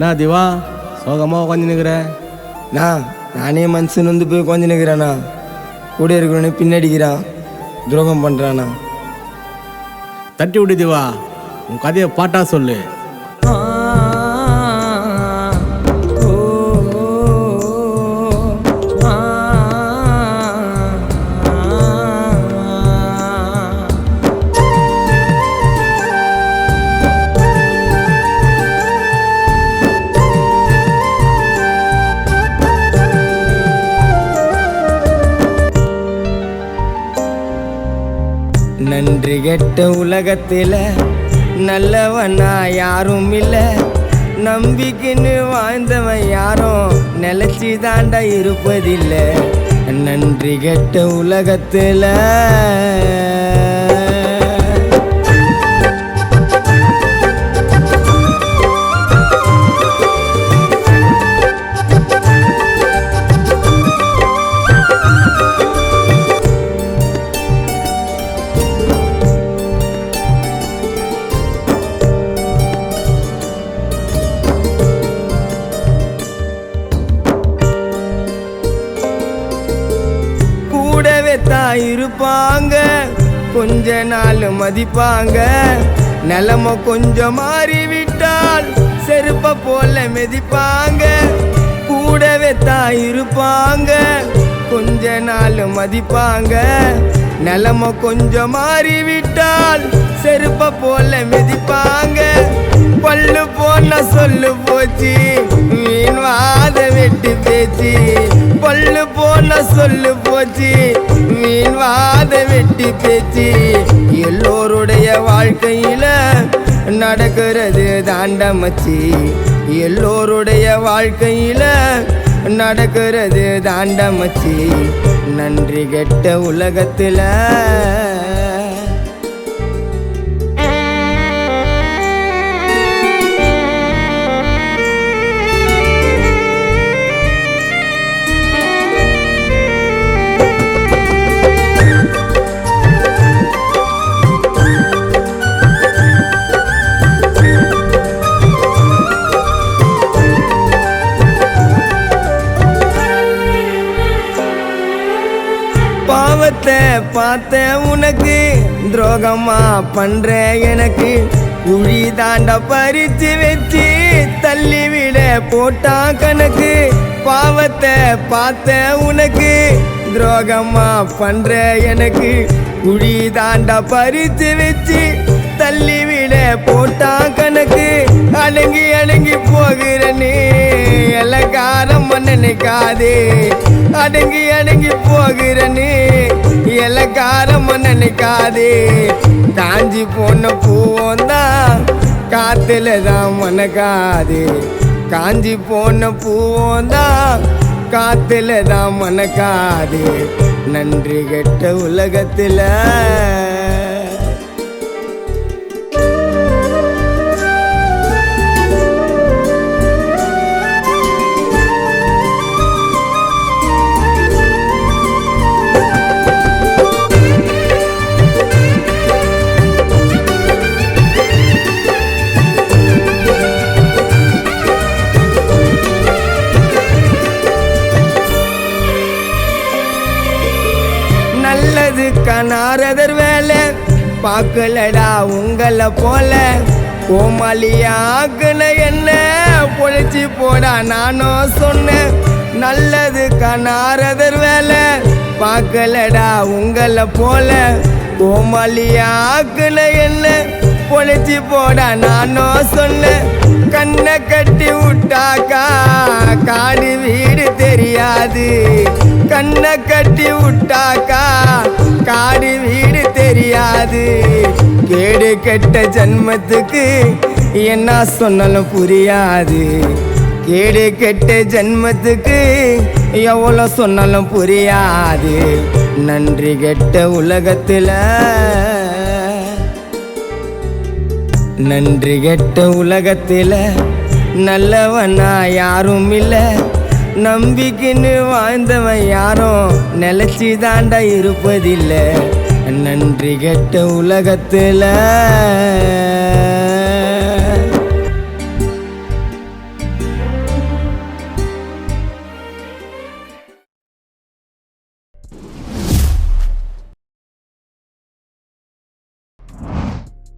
என்ன திவா சோகமாக உட்காந்து நிற்கிறேன்? நானே மனுஷன் வந்து போய் உட்காந்து நிற்கிறேண்ணா. கூட இருக்கிறவனே பின்னடிக்கிறான், துரோகம் பண்ணுறாண்ணா. தட்டி விடு திவா, உன் கதையை பாட்டா சொல்லு. நன்றி கெட்ட உலகத்தில் நல்லவனா யாரும் இல்லை, நம்பிக்கைன்னு வாழ்ந்தவன் யாரும் நிலச்சி தாண்டா இருப்பதில்லை. நன்றி கெட்ட உலகத்தில் இருப்பாங்க, கொஞ்ச நாள் மதிப்பாங்க. நிலம கொஞ்சம் மாறிவிட்டால் செருப்ப போல மிதிப்பாங்க. கூடவே தான் இருப்பாங்க, கொஞ்ச நாள் மதிப்பாங்க. நிலம கொஞ்சம் மாறிவிட்டால் செருப்ப போல மிதிப்பாங்க. பல்லு போன சொல்லு போச்சு வீண்வாத வெட்டி பேச்சு. பல்லு போன சொல்லு போச்சு வீண்வாத வெட்டி பேச்சு. எல்லோருடைய வாழ்க்கையில நடக்கிறது தாண்டமச்சி. எல்லோருடைய வாழ்க்கையில நடக்கிறது தாண்டமச்சி. நன்றி கெட்ட உலகத்துல பாவத்தை பார்த்த உனக்கு துரோகமா பண்ற எனக்கு. குழி தாண்ட பறிச்சு வச்சு தள்ளிவிட போட்டான் கணக்கு. பாவத்தை பார்த்த உனக்கு துரோகமா பண்ற எனக்கு. குழி தாண்ட பறிச்சு வச்சு தள்ளிவிட போட்டான் கணக்கு. அடங்கி அடங்கி போகிறனே எல்லக்காரம் நினைக்காதே. அடங்கி அடங்கி போகிறனே எல்லக்காரம் நினைக்காதே. காஞ்சி போன பூவும் தான் காத்துல தான் மணக்காது. காஞ்சி போன பூவும் தான் காத்துல தான் மணக்காது. நன்றி கெட்ட உலகத்துல நல்லது கனாரதர் வேலை பார்க்கலடா உங்களை போல. கோமாளியாக்குன என்ன பொழிச்சு போடா நானும் சொன்னேன். நல்லது கனாரதர் வேலை பார்க்கலடா உங்களை போல. கோமாளியாக்குன என்ன பொழிச்சு போடா நானும் சொன்னேன். கண்ணை கட்டி விட்டாக்கா காடு வீடு தெரியாது. கண்ணை கட்டி விட்டாக்கா காடு வீடு தெரியாது. கேடு கெட்ட ஜன்மத்துக்கு என்ன சொன்னாலும் புரியாது. கேடு கெட்ட ஜன்மத்துக்கு எவ்வளோ சொன்னாலும் புரியாது. நன்றி கெட்ட உலகத்துல நன்றி கெட்ட உலகத்தில் நல்லவனா யாரும் இல்லை, நம்பிக்கைன்னு வாழ்ந்தவன் யாரும் நிலச்சி தாண்டா இருப்பதில்லை. நன்றி கெட்ட உலகத்தில்